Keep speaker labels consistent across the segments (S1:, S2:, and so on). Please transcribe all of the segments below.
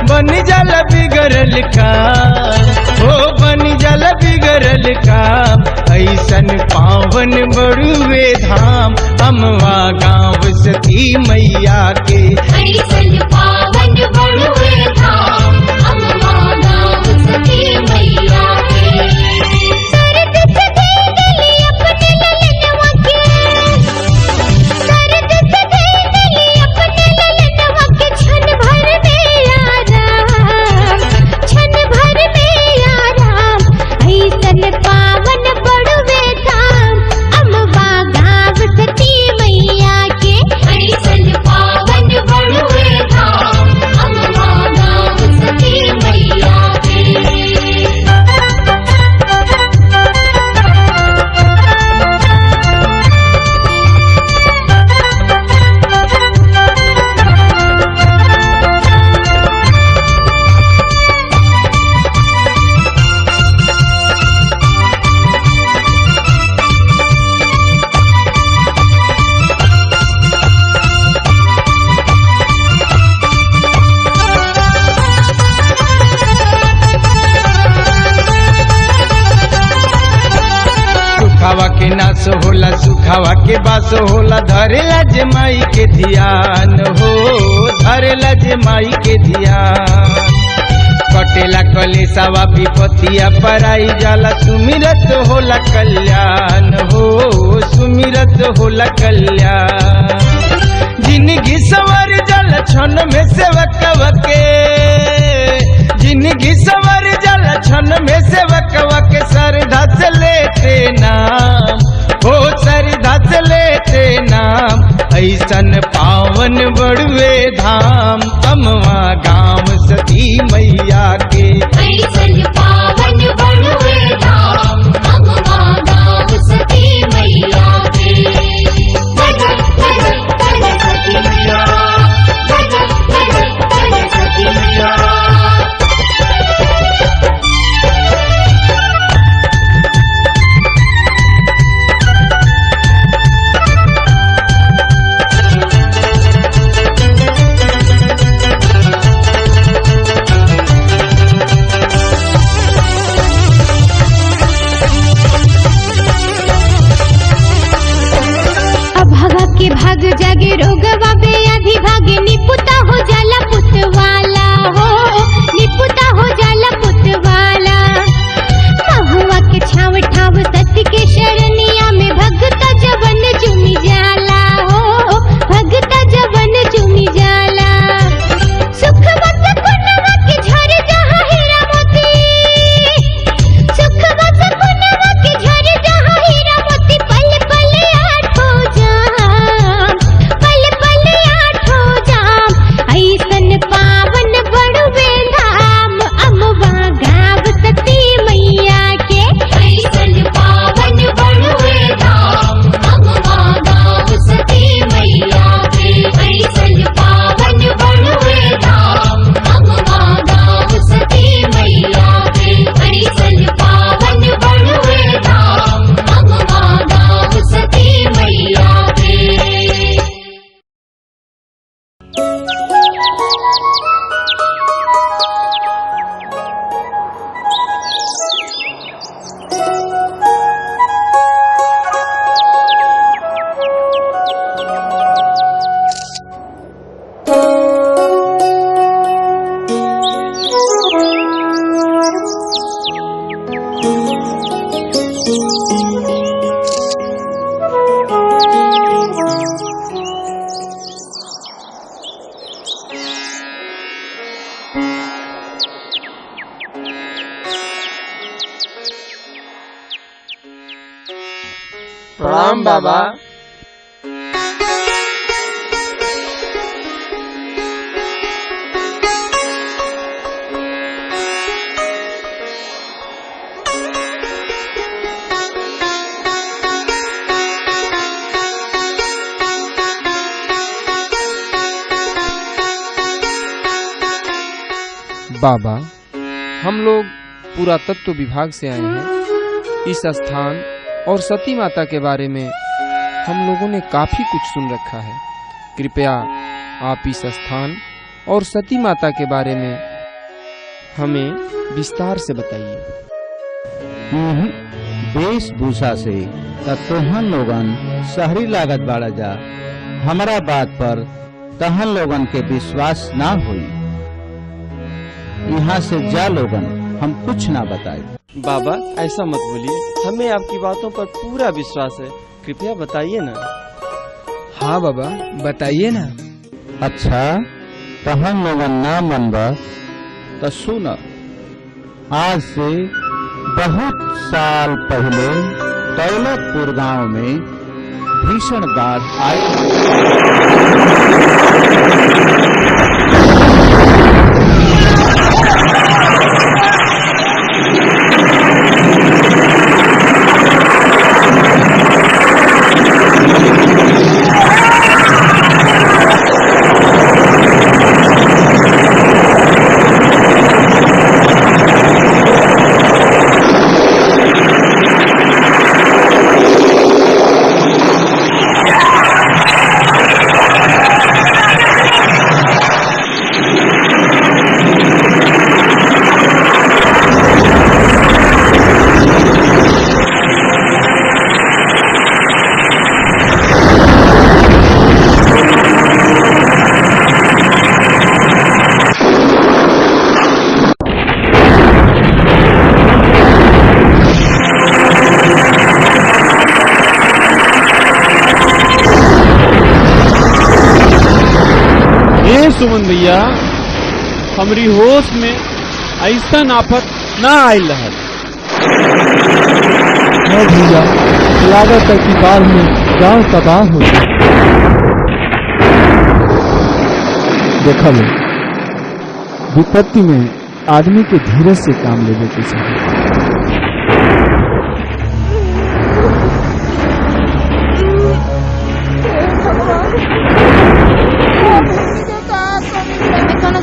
S1: बनी जल बिगड़ल काम, हो बनी जल बिगड़ल काम। ऐसन पावन बड़ुए धाम अमवा गाँव सती मैया के।
S2: ऐसन पावन बड़ुए धाम अमवा गाँव सती मैया के। सरद से धई दिली अपने ललनवा के, सरद से धई दिली अपने ललनवा के। क्षण भर में आराम, क्षण भर में आराम। ऐसन पावन बड़ुए धाम अमवा गाँव सती मैया के। ऐसन पावन बड़ुए धाम अमवा गाँव सती मैया के।
S1: सुखावा के नाश होला, सुखावा के बास होला। धरेला जे माई के ध्यान हो, धरेला जे माई के ध्यान। कटेला कलेसावा विपतिया पराई जाला। सुमिरत होला कल्याण हो, सुमिरत होला कल्याण। जिंदगी संवर जल क्षण में सेवकवा के, जिंदगी संवर जल क्षण में सेवकवा के। श्रद्धा से लेते नाम, हो श्रद्धा से लेते नाम। ऐसन पावन बड़ुए धाम अमवा गाँव सती मैया के।
S2: ऐसन पावन बड़ुए धाम अमवा गाँव सती मैया के। जय जय सती मैया, जय जय सती मैया। भाग जागे रोगवा बेअधि भागे। निपुता हो जाला पुतवाला हो, निपुता हो जाला पुतवाला। महुआ के छाव ठाव सत्य के शरणिया में। भगता जवन चुमी जाला हो, भगता जवन चुमी जाला। सुखवा सकुनवा के झर जहाँ हीरा मोती, सुखवा सकुनवा के झर जहाँ हीरा मोती। पल पल आठो जाम, पल पल आठो जाम। ऐसन
S1: बाबा।
S3: बाबा, हम लोग पुरातत्व विभाग से आए हैं। इस स्थान और सती माता के बारे में हम लोगों ने काफी कुछ सुन रखा है। कृपया आप इस स्थान और सती माता के बारे में हमें विस्तार से बताइए।
S4: वेशभूषा से तोहन लोगन शहरी लागत बाड़ा जा, हमारा बात पर तहन लोगन के विश्वास ना हुई। यहाँ से जा लोगन, हम कुछ ना बताए।
S5: बाबा ऐसा मत बोलिए, हमें आपकी बातों पर पूरा विश्वास है, कृपया बताइए ना।
S3: हाँ बाबा, बताइए ना।
S4: अच्छा, तहन लोगन ना मनबा तो सुन। आज से बहुत साल पहले दौलतपुर गांव में भीषण बाढ़ आई।
S6: सुमन भैया, हमारी होश में ऐसा आफत ना आयल रहा।
S7: भैया, लागत है कि बाढ़ में गांव तबाह हो गया। देखा लो, विपत्ति में आदमी के धीरज से काम लेने के चाहिए।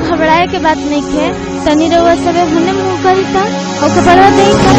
S2: घबराए के बात नहीं खे, तनी रउआ सबे हुने मुंह करी था और खबरवा देई था।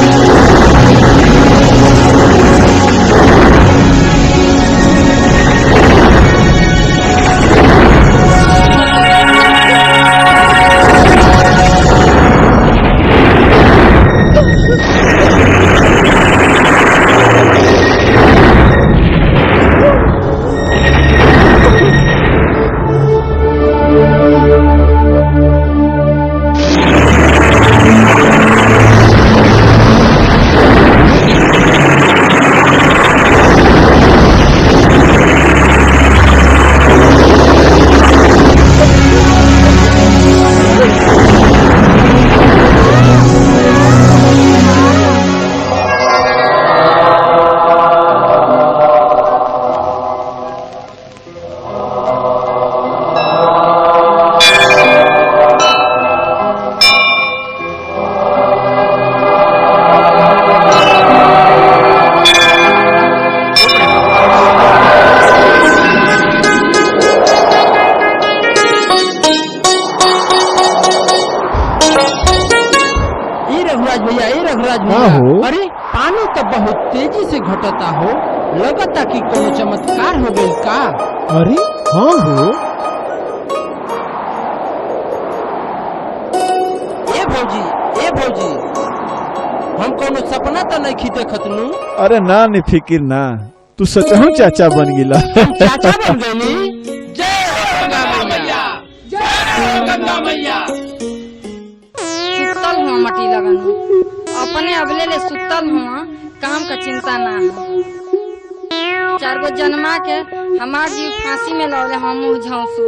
S7: अरे पानी तो बहुत तेजी से घटता हो, लगता कि कोनो चमत्कार हो गई का। अरे हाँ हो। ए भौजी, हम कोनो सपना तो नहीं देखत नु।
S6: अरे ना नि फिकिर ना, तू सचहु चाचा बन गिला।
S7: चाचा बन गई। जय गंगा मैया, जय गंगा मैया।
S8: सुतल हुआ मटी लगन अपने अगले ले सुतल हुआ, काम का चिंता ना है। 4 गो जन्मा के हमार जीव फांसी में लौले, हम झौसू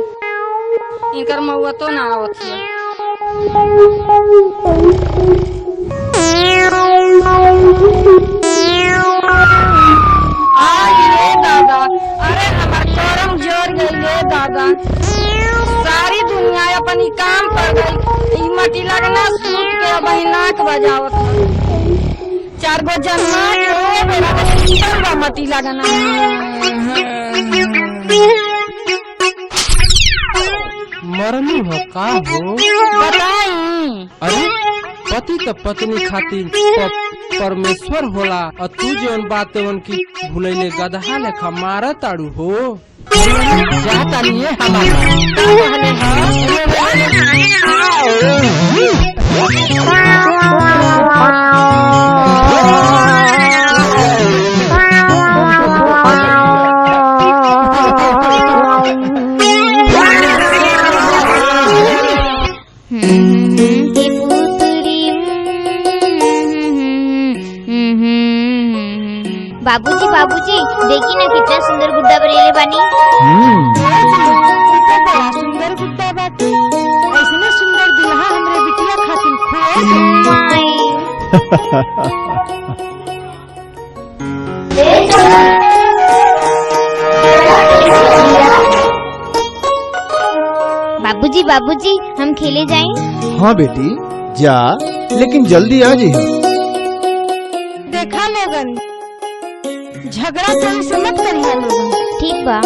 S8: इनकर मौआ तो ना आवत है।
S7: आज रे
S8: करम जोर गई दादा। सारी दुनिया अपन ही काम कर गई। ई मटी लगना सूत के अब नाक बजावत। 4 गो जन्मा के बेरा सुतल बा मटी लगना।
S7: मरनी हो का हो?
S8: बताई।
S7: अरे पति तो पत्नी खातिर परमेश्वर होला और तू जौन बात उनकी भूलैले गदहा लेखा मारा ताड़ू हो। जाता नहीं है हमारा
S2: बाबूजी बाबूजी देखी ना कितना सुंदर गुड्डा बनेले बानी।
S8: सुंदर गुड्डा बाटी। ऐसने सुंदर दुल्हा हमरे बिटिया खातिर
S2: बाबूजी बाबूजी हम खेले जाएं?
S1: हाँ बेटी जा, लेकिन जल्दी आ जाइए।
S8: देखा लोगन, झगड़ा कोई से मत करिए लोगन।
S2: ठीक बा।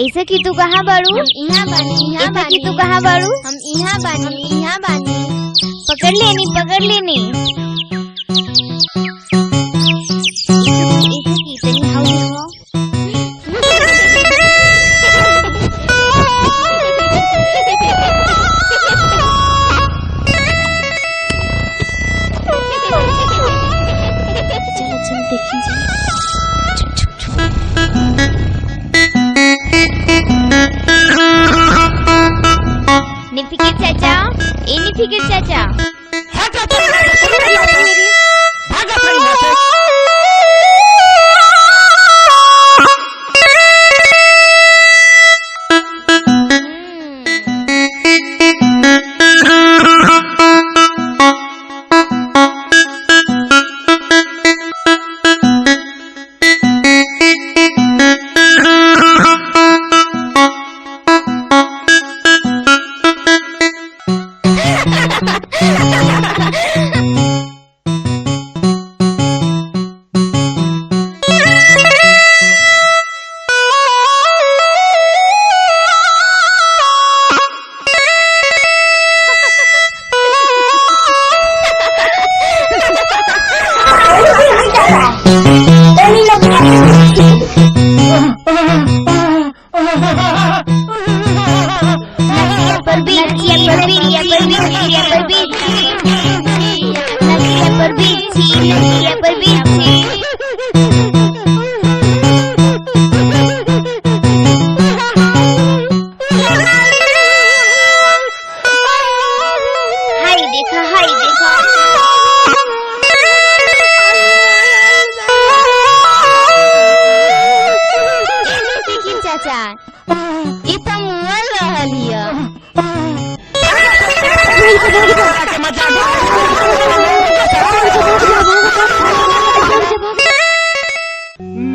S2: ऐसे कि तू कहाँ बाड़ू? यहाँ बानी। ऐसे कि तू कहाँ बाड़ू? हम यहाँ बानी। यहाँ बानी। पकड़ लेनी पकड़ लेनी। ऐसे कि इतनी हाउ हो। निफिकिर चाचा, ए निफिकिर चाचा।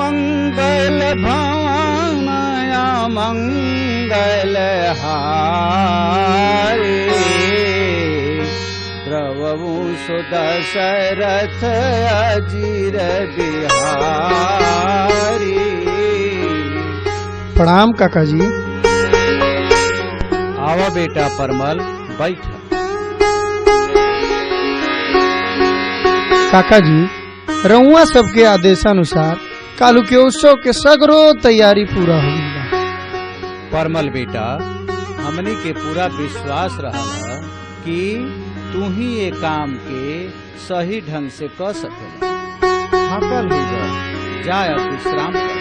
S4: मंगल भानया मंगल हारे प्रभु सुदशरथ अजीर बिहारी।
S1: प्रणाम काका जी।
S4: आवा बेटा परमल बैठ।
S1: काका जी रउआ सबके आदेशानुसार कालू के उत्सव के सगरो तैयारी पूरा हो गई।
S4: परमल बेटा हमनी के पूरा विश्वास रहा कि तू ही ये काम के सही ढंग से कर सकेला। थकल हो जा अब विश्राम कर।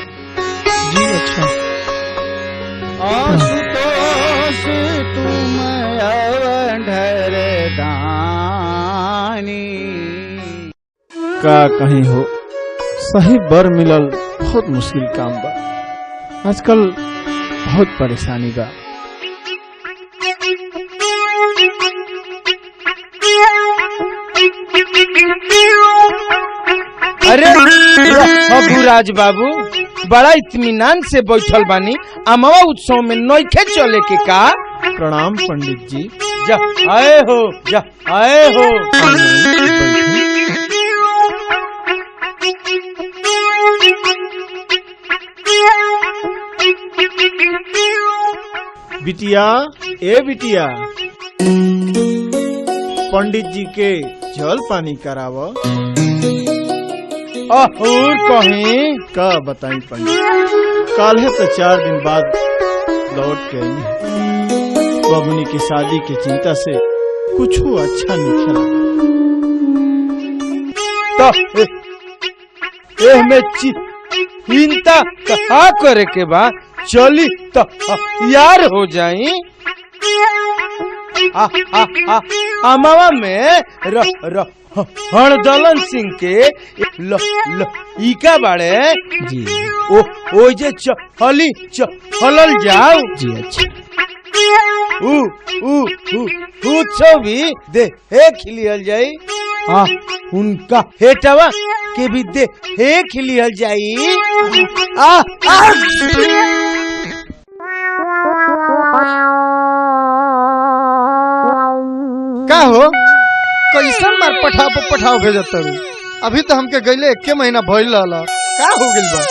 S1: जी अच्छा।
S4: आशुतोष तुम अवंढर दानी।
S6: का कहीं हो, सही बर मिलल बहुत मुश्किल काम बा। आजकल बहुत परेशानी बा।
S1: अरे बाबू राज बाबू बड़ा इत्मीनान से बैठल बानी, अमवा उत्सव में नइखे चले के का?
S6: प्रणाम पंडित जी।
S1: जा आए हो, जा आए हो।
S6: बिटिया, ए बिटिया, पंडित जी के जल पानी कराव।
S1: और कहीं
S6: का बताई पंडित, कल है तो 4 दिन बाद लौट के आई है। बबुनी की शादी की चिंता से कुछ अच्छा नहीं खेला।
S1: तो में चिंता कहा करे के बा, चली तो यार हो जाई। अमावा में हरदलन सिंह के इका बाड़े
S3: जी।
S1: ओ जे चलल जाओ
S3: जी अच्छा।
S1: भी देख लियल जाई। उनका हेटवा के भी देख लियल जाई।
S9: का हो कैसन मार पठाव भेजत तारू? अभी तो हमके गईले 1 महीना भइल रहला, का हो गइल बा?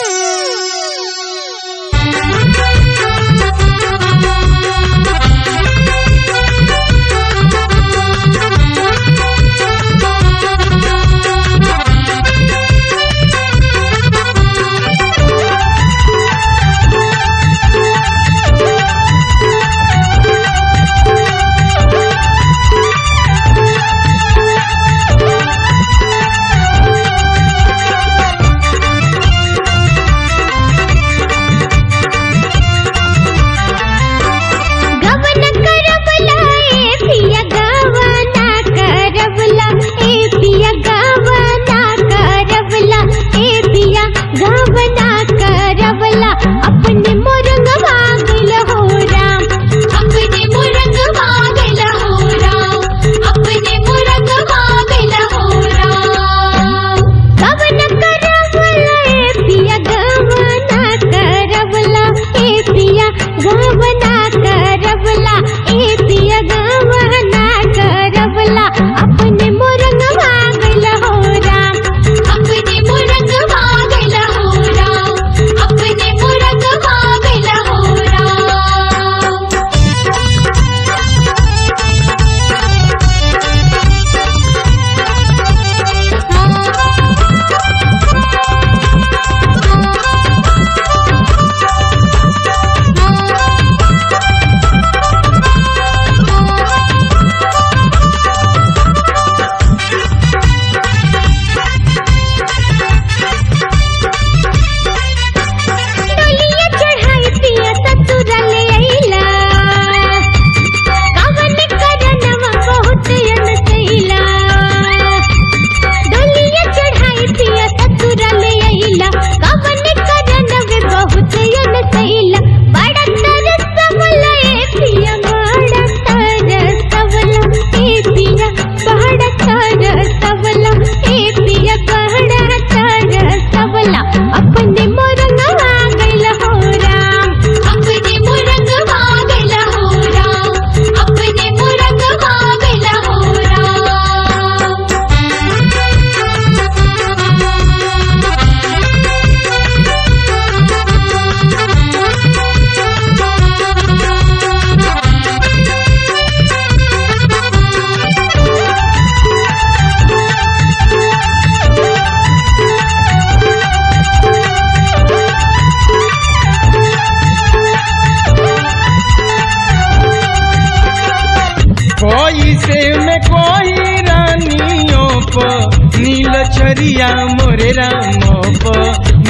S1: चरिया मोरे राम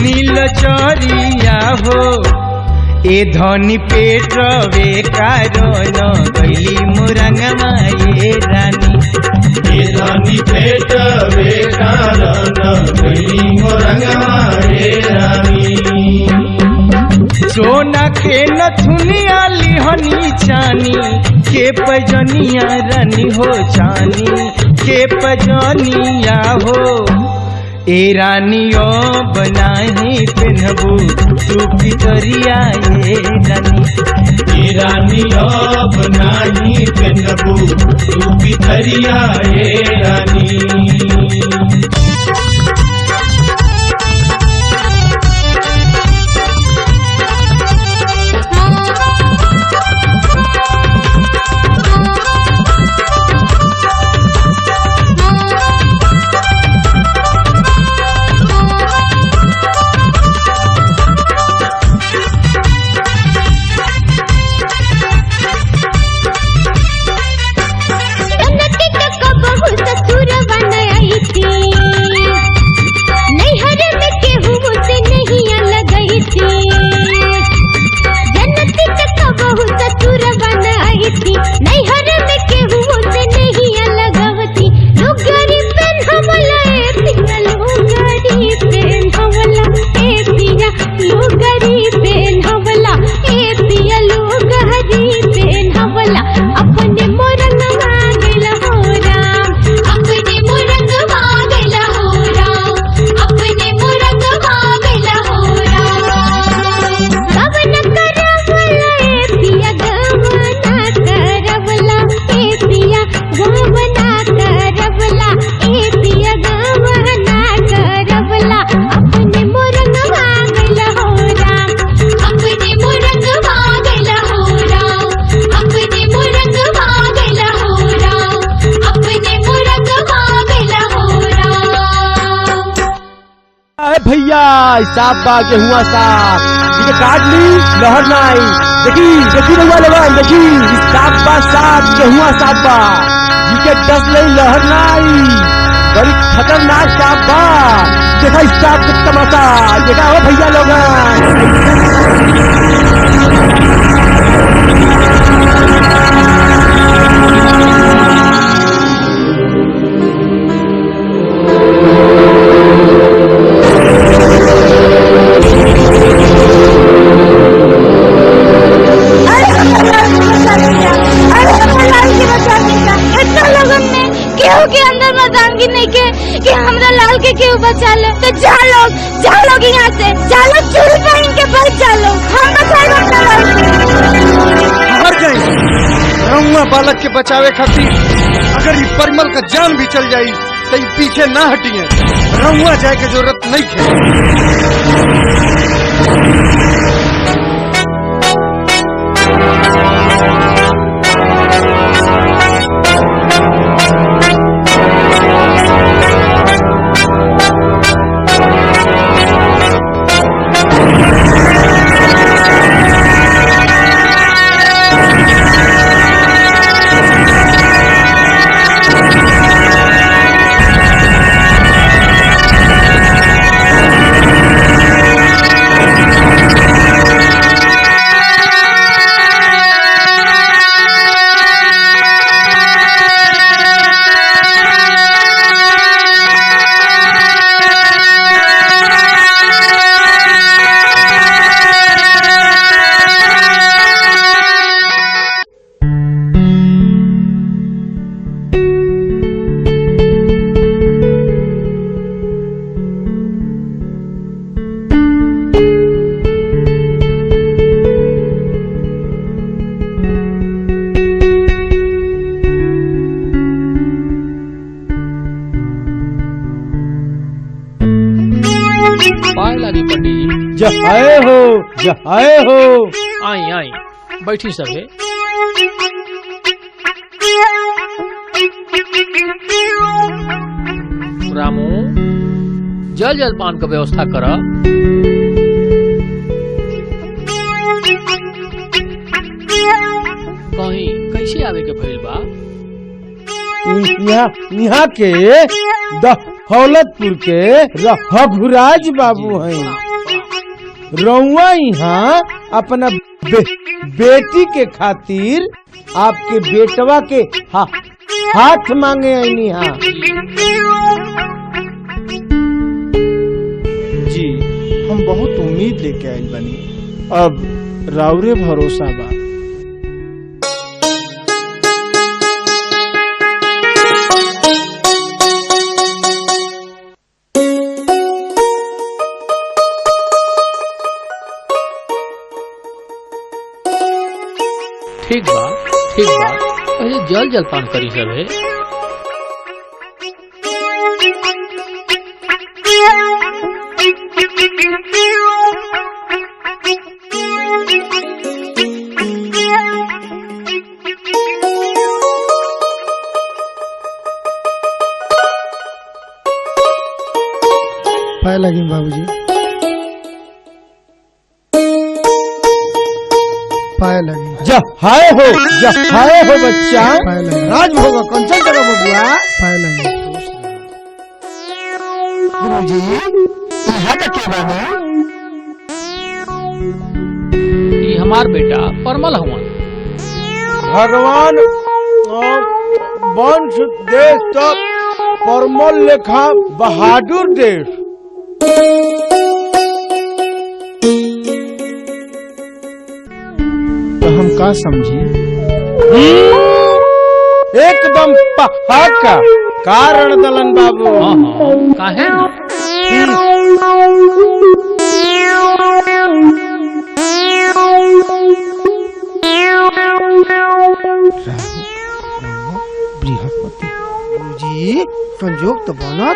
S1: नील चरिया हो ए धनी पेट वे कारण गैली मुरंगमा ये रानी
S10: ए धनी पेट वे कारण गैली मुरंगमा ये रानी
S1: सोना के नथुनिया लिहनी चानी के पजनिया रानी हो चानी के पजनिया हो ए रानियो बनाही पेनहबू तू पितरिया ए रानी।
S10: ए रानी अब नाही पेनबू तू पितरिया ए रानी।
S5: भैया साफ बा गेहुआ साफ ठीक काट ली लहर ना आई। देखी रहुआ लगा देखी साफ बा साफ गेहुआ साफ बा जिके दस नहीं लहर ना आई। बड़ी खतरनाक साफ बा। देखा इस साफ का तमाशा देखा हो भैया लोग।
S2: कि हमरा लाल के क्यों बचा ले तो जा लोग यहाँ से जा लोग चूड़ी पहन के बच जा लोग हम बचाए अपना लाल।
S9: मर गए रउआ बालक के बचावे खातिर अगर ये परिमल का जान भी चल जाई तो ये पीछे ना हटिए। रउआ जाए के जरूरत नहीं है।
S5: जय हो
S11: आई बैठी सभे। रामू जल पान का व्यवस्था कर। कहीं कैसे आवे के भइल बा?
S5: यहाँ के दौलतपुर के रघुराज बाबू हैं। रउआ यहाँ अपना बेटी के खातिर आपके बेटवा के हाथ मांगे आईनी। हाँ
S6: जी हम बहुत उम्मीद लेके आइल बनी। अब राउरे भरोसा बा।
S11: ठीक बा पहले जल जलपान करी सबे।
S6: पाए लगी बाबूजी, पाए लगी।
S5: जहाय हो बच्चा,
S6: पाए लगी,
S5: राजभोग कंचन करो बबुआ।
S6: पाए लगी।
S5: गुरुजी यहाँ का क्या बात है?
S11: ये हमार बेटा परमल हुआ।
S5: भगवान वंश देश तो परमल लेखा बहादुर देश।
S6: तो हम का समझी?
S5: एकदम पक्का कारण दलन बाबू।
S11: हाँ काहे ना।
S6: बृहस्पति गुरुजी संयोग तो बना।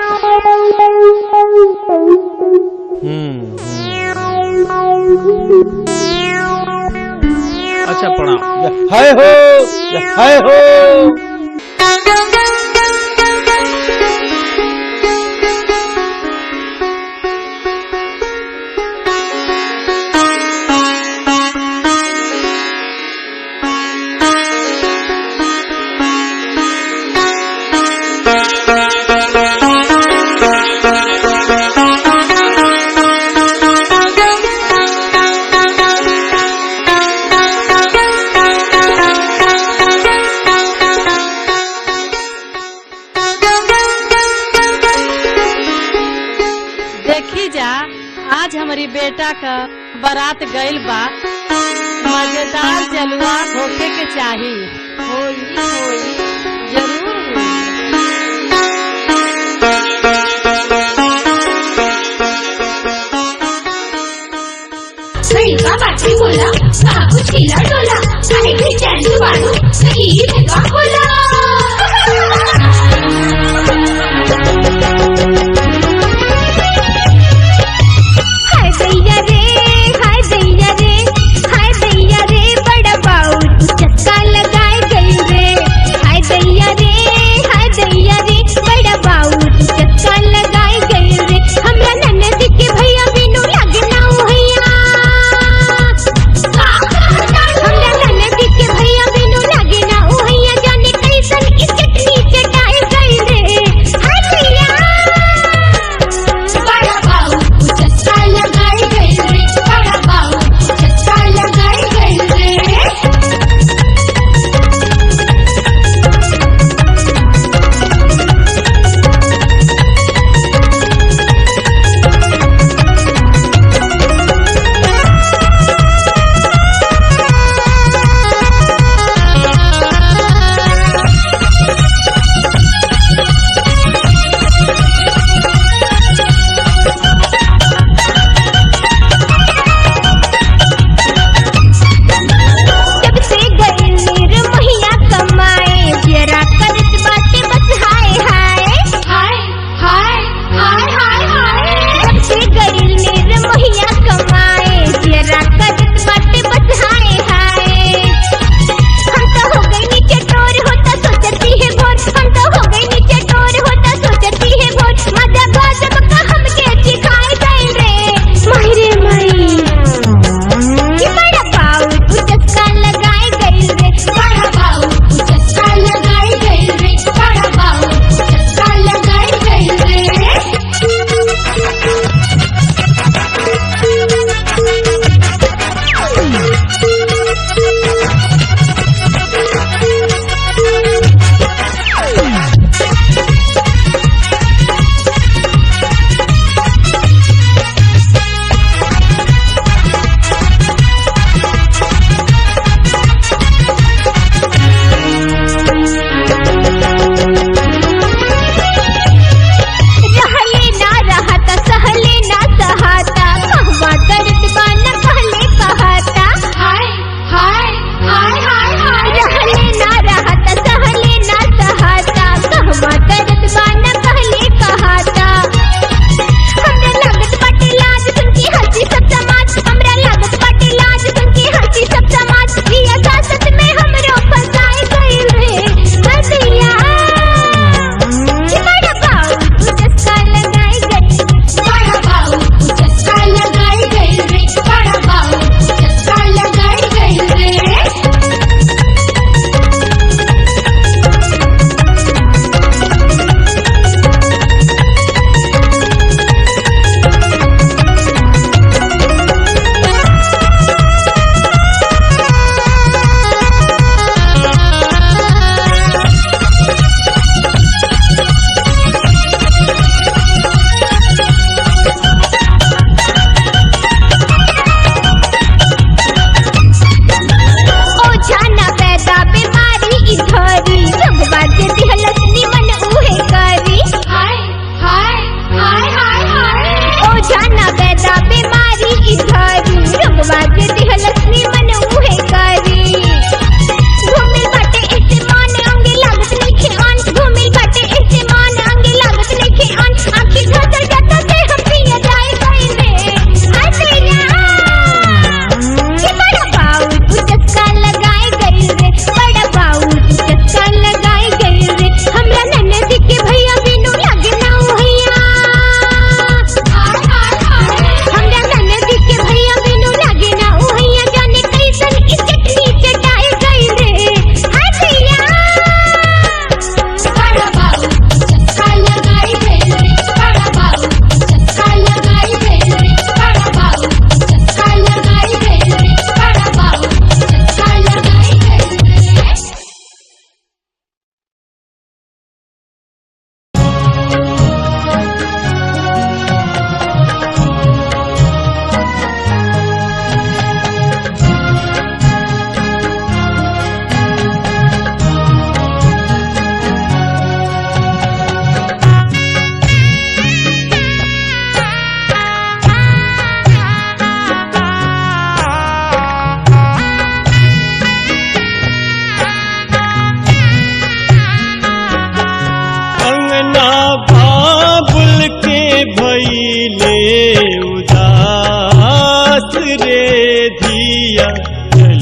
S11: अच्छा प्रणाम।
S5: हाय हो
S12: आज हमारी बेटा का बारात गइल बा, मजेदार जलवा होके के चाहिए। होई जरूर
S2: बड़ी बात बोला, कहा कुछ खिला डोला, चाहे भी चैन मारो, नहीं लगा बोला। कैसन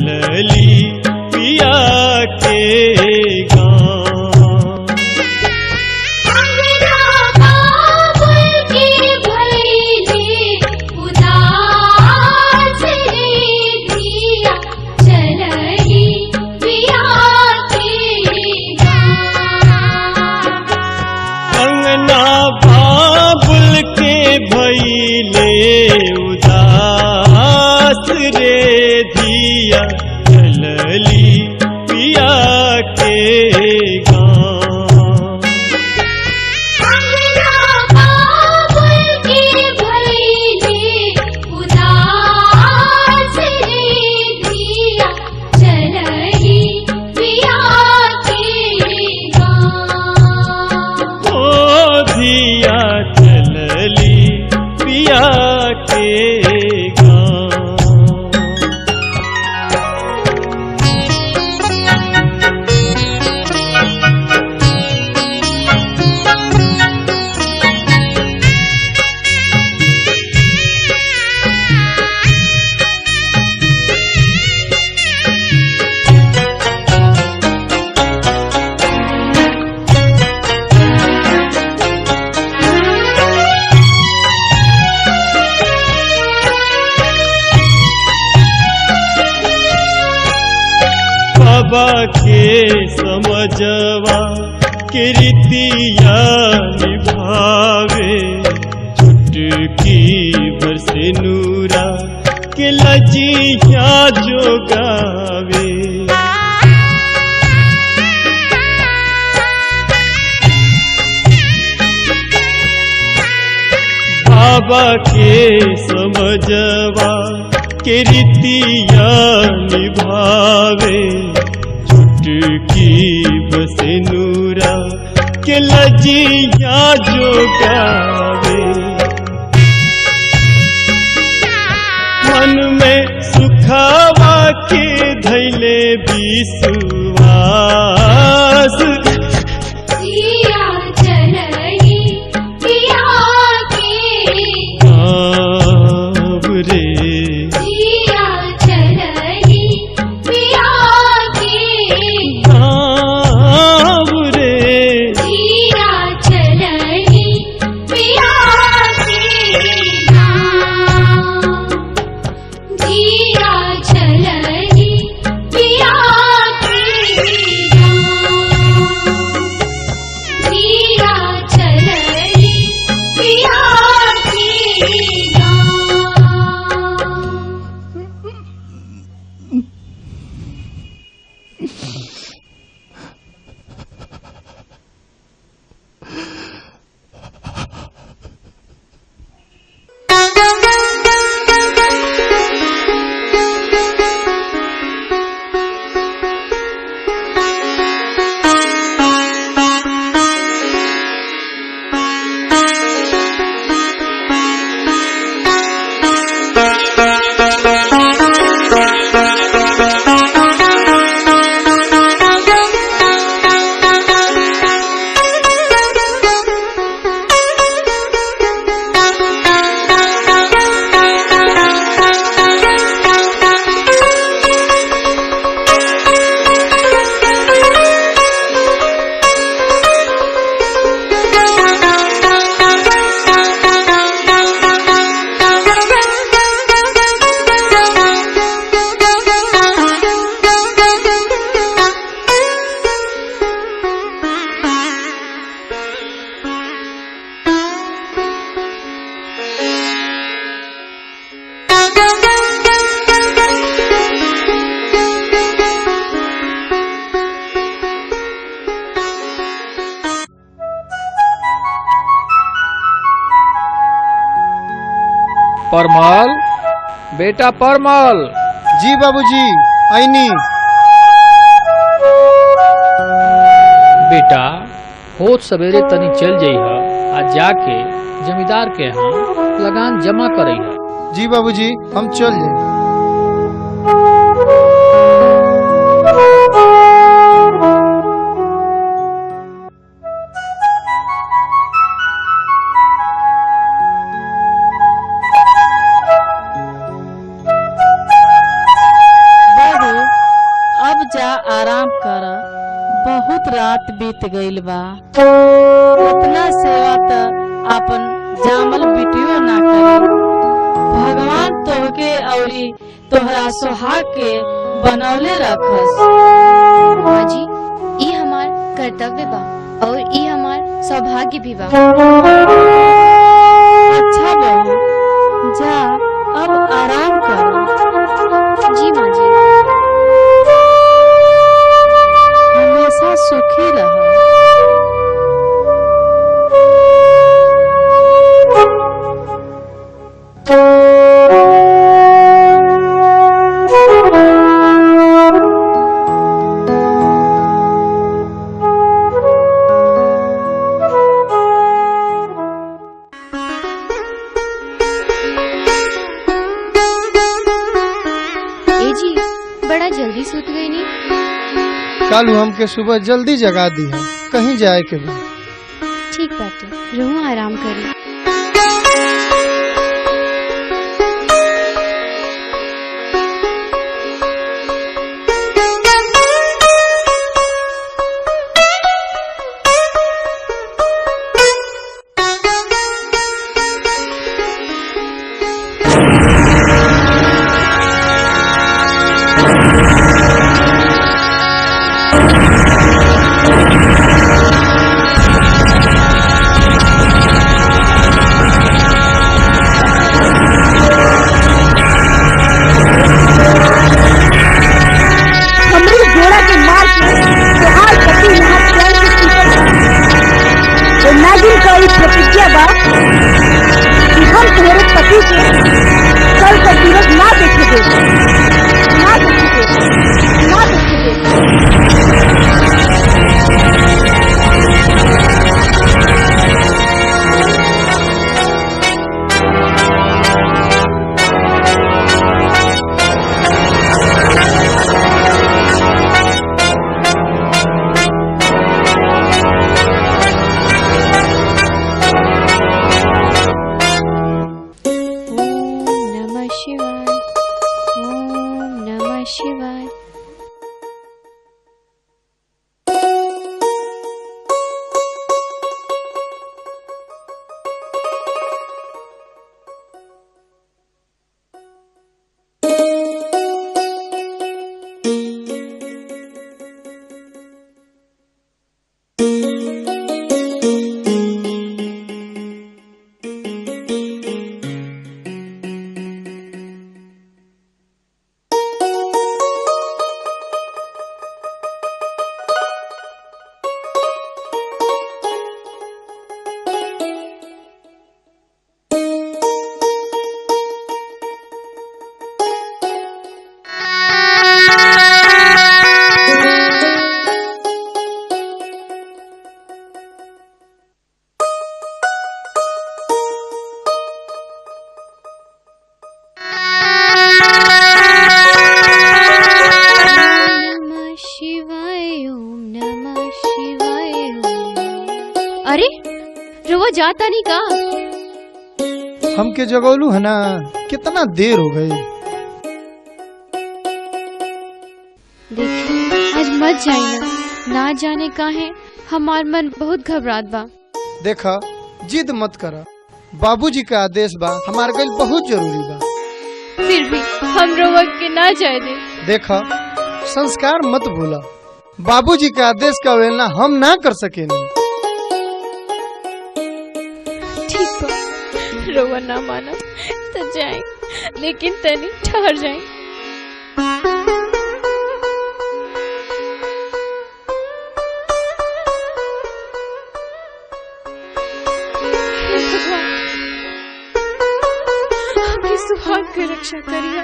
S10: चलली पिया के गाँव।
S2: अंगना बाबुल के भइले उदास रे धिया चलली पिया के गाँव।
S10: अंगना बाबुल के भइले उदास रे धिया चलली पिया के गाँव।
S2: अंगना बाबुल के भइले उदास रे धिया चलली पिया के गाँव।
S10: ओ धिया चलली पिया के गाँव। बाबा के समझवा के रीतिया निभावे चुटकी भर से नूरा के लजिया जो गावे। बाबा के समझवा के रीतिया निभावे चुटकी बसे नूरा के लजिया जो गावे। मन में सुखावा के धैले विश्वास
S2: धिया चलली पिया के
S10: गाँव रे।
S2: धिया चलली पिया के
S10: गाँव रे।
S2: धिया चलली पिया के गाँव। धिया चलली पिया के गाँव। धिया चलली पिया के गाँव।
S11: परमल, बेटा परमल।
S9: जी बाबूजी आईनी।
S11: बेटा होत सवेरे तनी चल जइह आ जाके जमींदार के यहाँ लगान जमा करइह।
S9: जी बाबूजी हम चल जाए।
S12: बहू रात बीत गईल बा। उतना सेवा त अपन जामल बिटियो ना करे। भगवान तोहके औरी तोहरा सुहाग के बनौले रखस।
S2: माँ जी, ये हमार कर्तव्य बा और ये हमार सौभाग्य भी बा।
S12: अच्छा बहू, जा अब आराम करो।
S2: जी माँ जी।
S12: हमेशा सुखी रहो।
S2: बड़ा जल्दी सूत गई नी।
S9: कालू हमके सुबह जल्दी जगा दी है, कहीं जाए के बाद।
S2: ठीक बाटे, रहूं आराम करी।
S13: प्रतिज्ञा बा कि हम तुम्हारे पति के कल का दिवस ना देखेंगे, ना देखेंगे, ना देखेंगे।
S2: शिवाय। अरे रुआ जाता नहीं का?
S9: हमके जगोलू है ना, कितना देर हो गई।
S2: देखिए आज मत जाइए ना जाने का है, हमार मन बहुत घबरात बा।
S9: देखा जिद मत करा, बाबूजी का आदेश बा, हमार गल बहुत जरूरी बा।
S2: फिर भी हम रुआ के ना जाए दे।
S9: देखा संस्कार मत भूला, बाबूजी का आदेश का अवहेलना हम ना कर सके नहीं।
S2: ठीक बा, रुआ ना माना तो जाए, लेकिन तनी ठहर जाए। आपकी सुहाग की रक्षा करिए।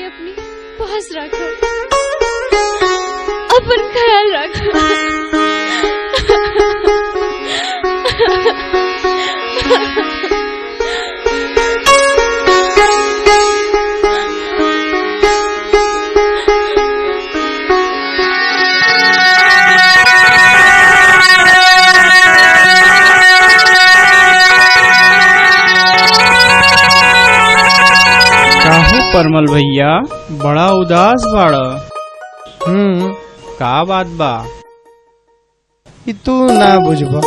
S2: अपनी पास रखो, अपन ख्याल रखो।
S6: परमल भैया बड़ा उदास बाड़ा। का बात बा?
S1: ई तू ना बुझबा।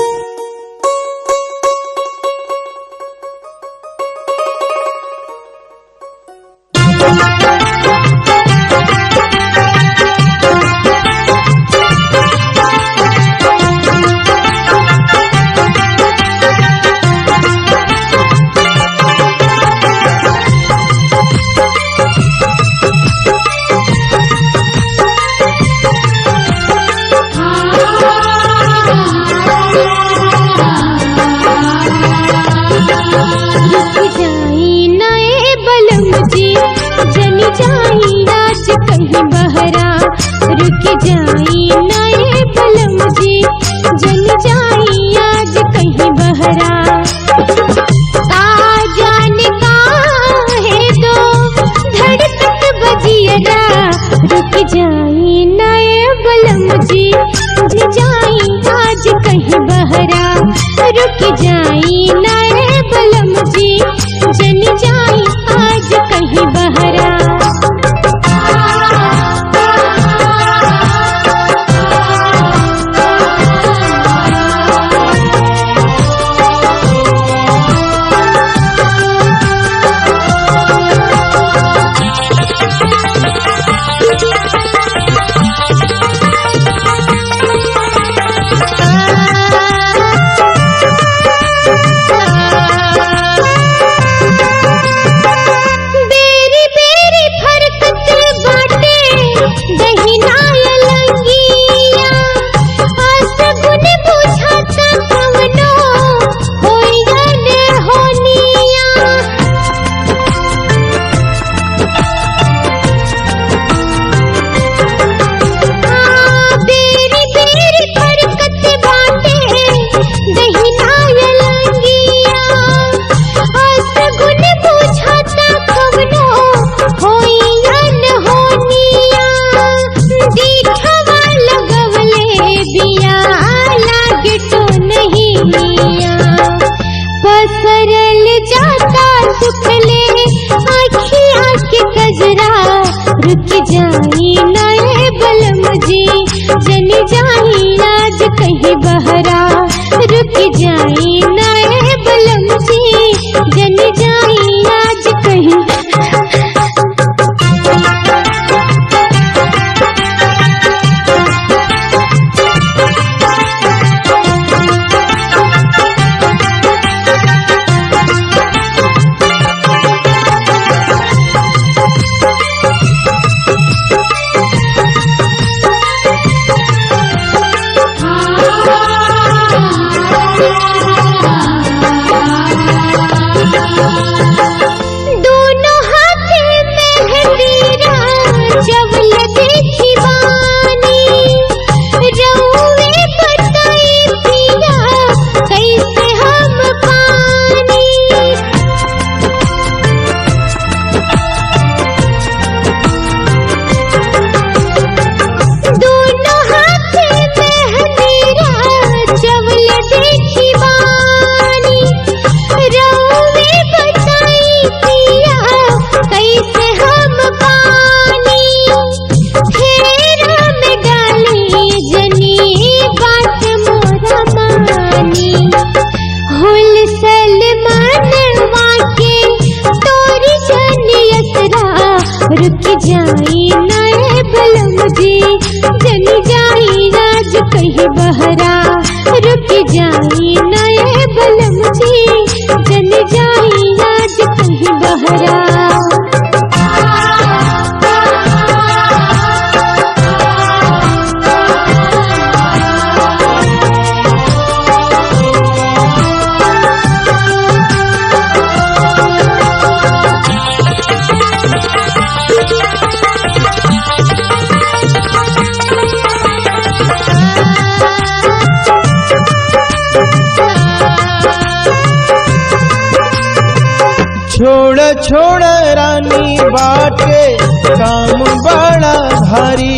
S1: छोड़ रानी बाटे काम बड़ा भारी,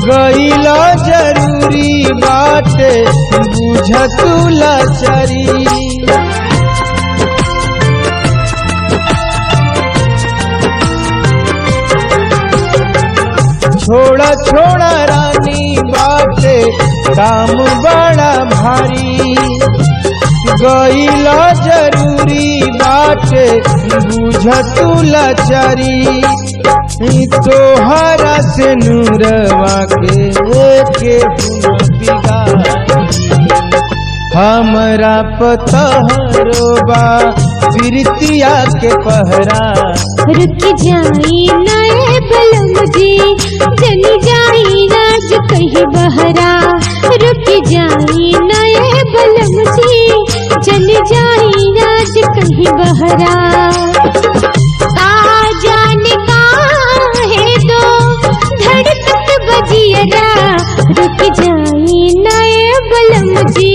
S1: गईला जरूरी बाटे बुझ तू लाचारी। छोड़ा रानी बाटे काम बड़ा भारी गईला जरूरी बाटे बुझ तू लाचारी तोहरा से नूरवा के बिगाड़ी हमरा पतहरोबा बिरतिया के पहरा
S2: रुक जाई नए बलम जी जनी जाई राज कहीं बहरा रुक जाई नए बलम जी जनी जाई राज कहीं बहरा आ जाने का है दो धड़कत बजियरा रुक जाई नए बलम जी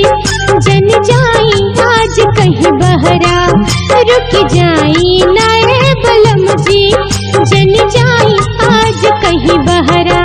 S2: जन जाई आज कहीं बहरा रुक जाई नए बलम जी जन जाई आज कहीं बहरा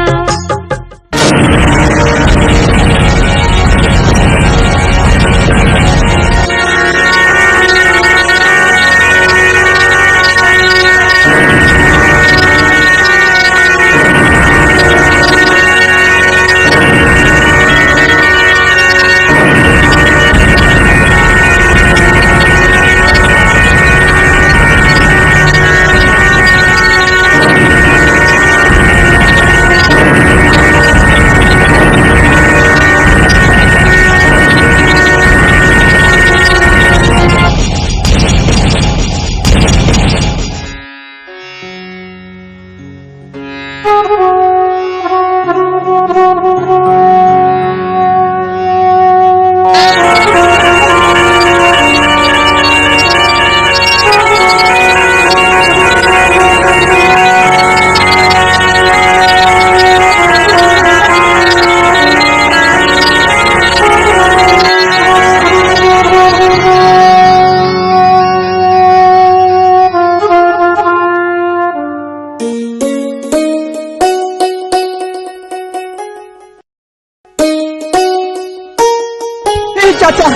S5: चाचा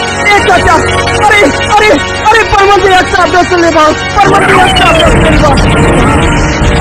S5: अरे अरे अरे परमल जी अच्छा दस ले बाल परमल जी अच्छा दस ले बाल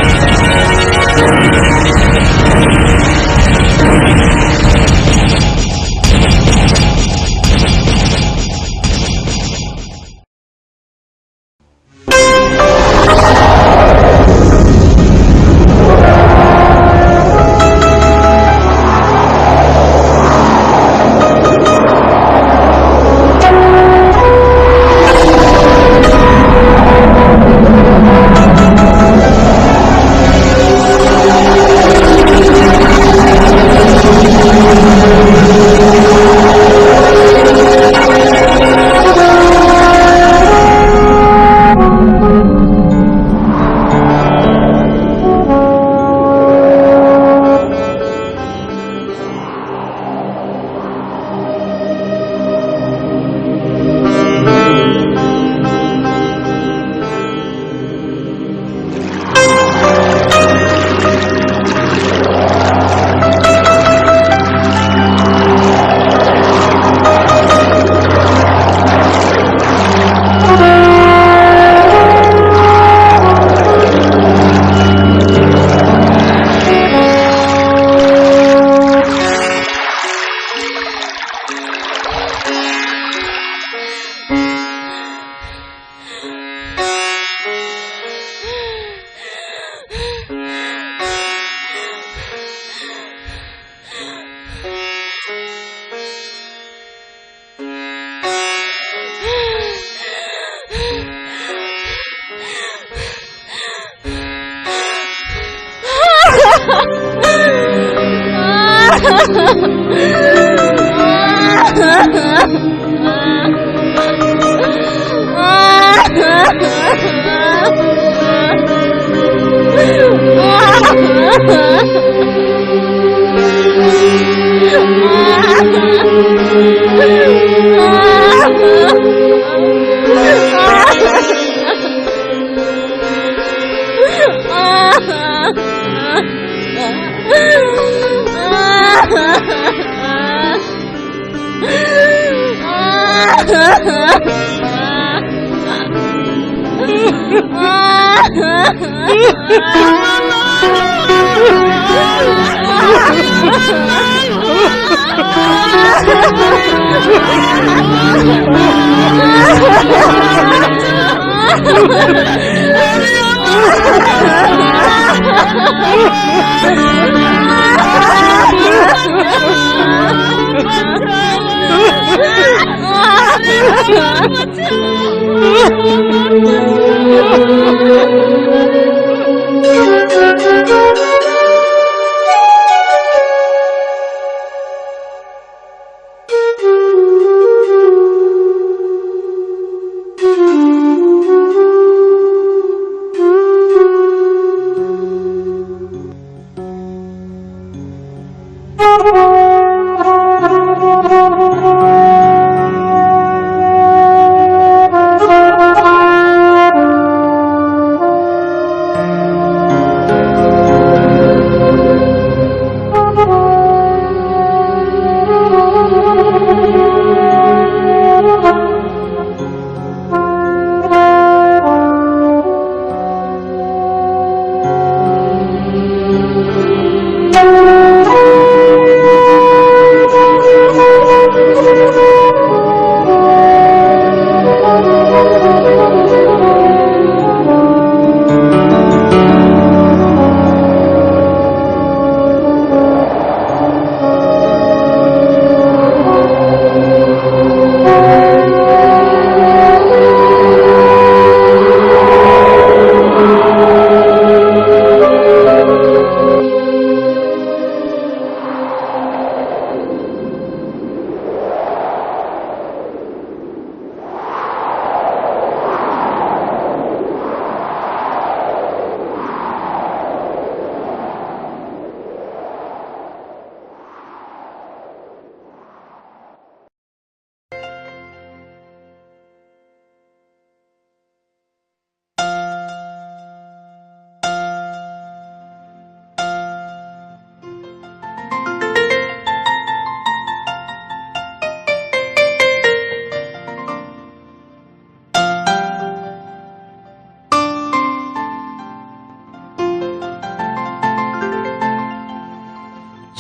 S2: Ah!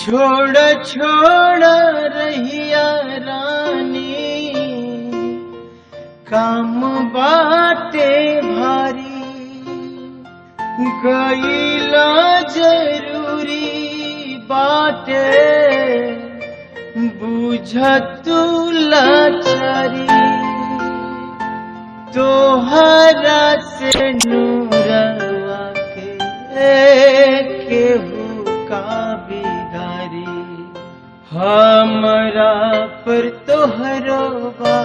S1: छोड़ छोड़ रहिया रानी, काम बाटे भारी, गईला जरूरी बाटे, बुझतु लाचारी, तोहरा से नूरवा के केहू का बिगारी, हमरा पर तोहरो बा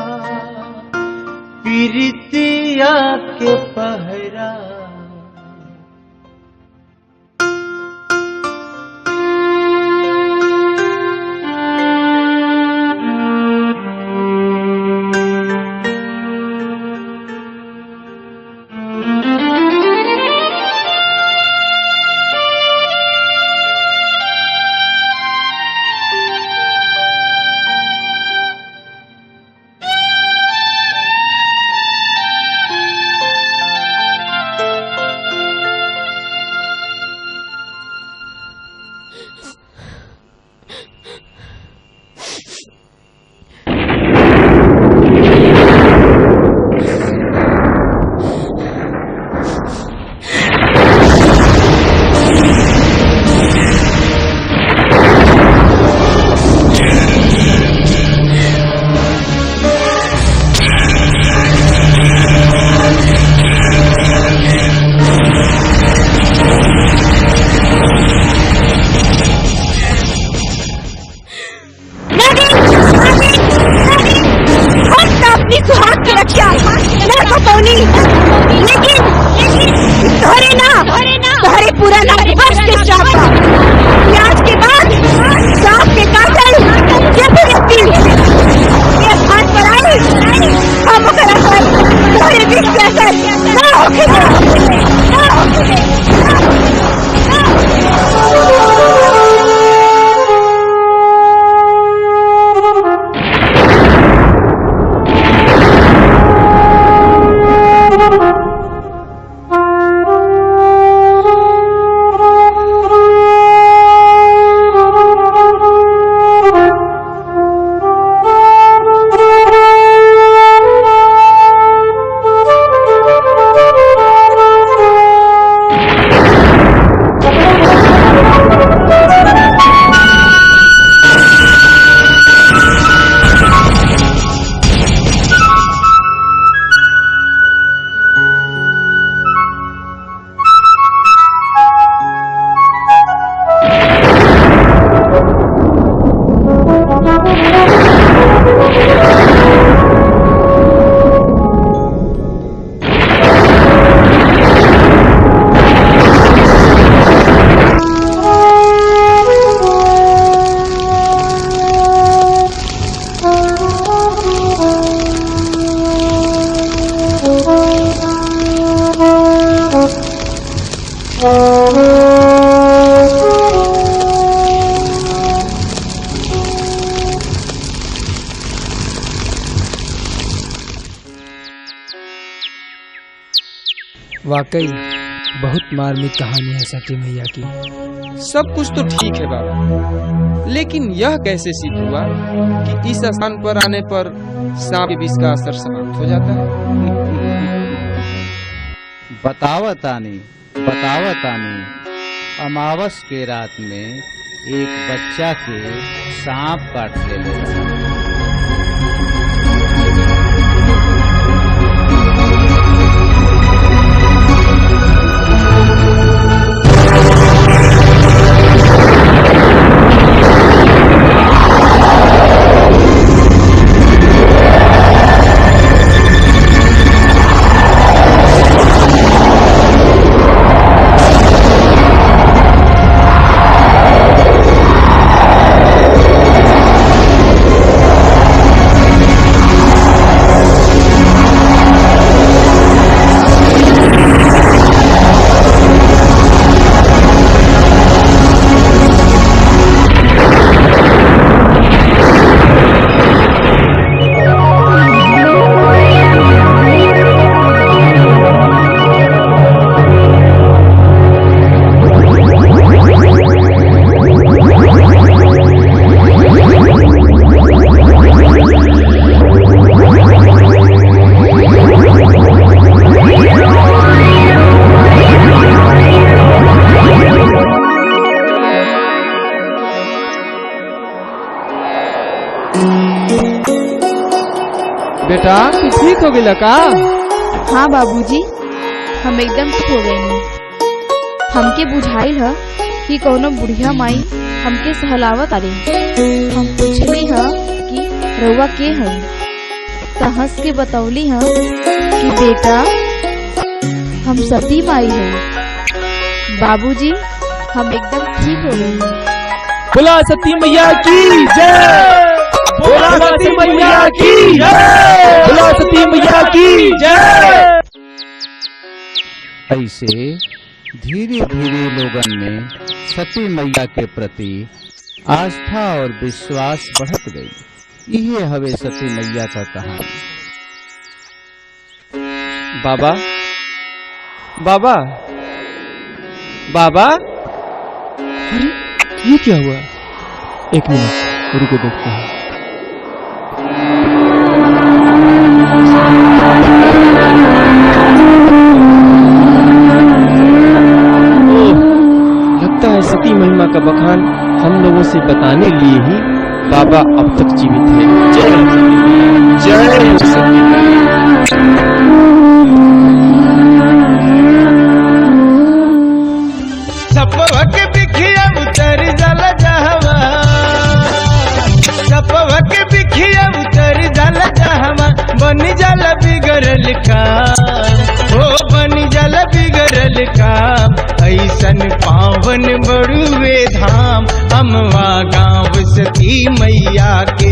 S1: पीरितिया के पहरा।
S14: वाकई बहुत मार्मिक कहानी है सती मैया की।
S3: सब कुछ तो ठीक है बाबा, लेकिन यह कैसे सिद्ध हुआ कि इस स्थान पर आने पर सांप के विष का असर समाप्त हो जाता है?
S4: बतावतानी अमावस के रात में एक बच्चा के सांप काट ले।
S3: बेटा तू ठीक हो गया का?
S15: हाँ बाबूजी, हम एकदम ठीक हो गए। हमके बुझाइल ह कि कोनो बुढ़िया माई हमके सहलावत आरे। हम पूछली ह कि रउआ के है, त हंस के बतौली ह कि बेटा हम सती माई है। बाबूजी हम एकदम ठीक हो गए।
S5: बोला सती मैया की जय, बोला सती मैया की जय, बोला सती मैया की जय।
S4: ऐसे धीरे धीरे लोगन में सती मैया के प्रति आस्था और विश्वास बढ़त गई। यह हवे सती मैया का कहानी।
S3: बाबा बाबा बाबा,
S6: अरे ये क्या हुआ? एक मिनट रुको, देखते हैं।
S3: लगता है सती महिमा का बखान हम लोगों से बताने लिए ही बाबा अब तक जीवित है। जय सती मैया।
S1: सपवा के बिखिया उतर जाला जहवा, सपवा के बिखिया उतर जाला जहवा, बन जाला बिगड़ल काम, हो बन जाला बिगड़ल काम। ऐसन पावन बड़ुए धाम, अमवा गाँव सती मैया के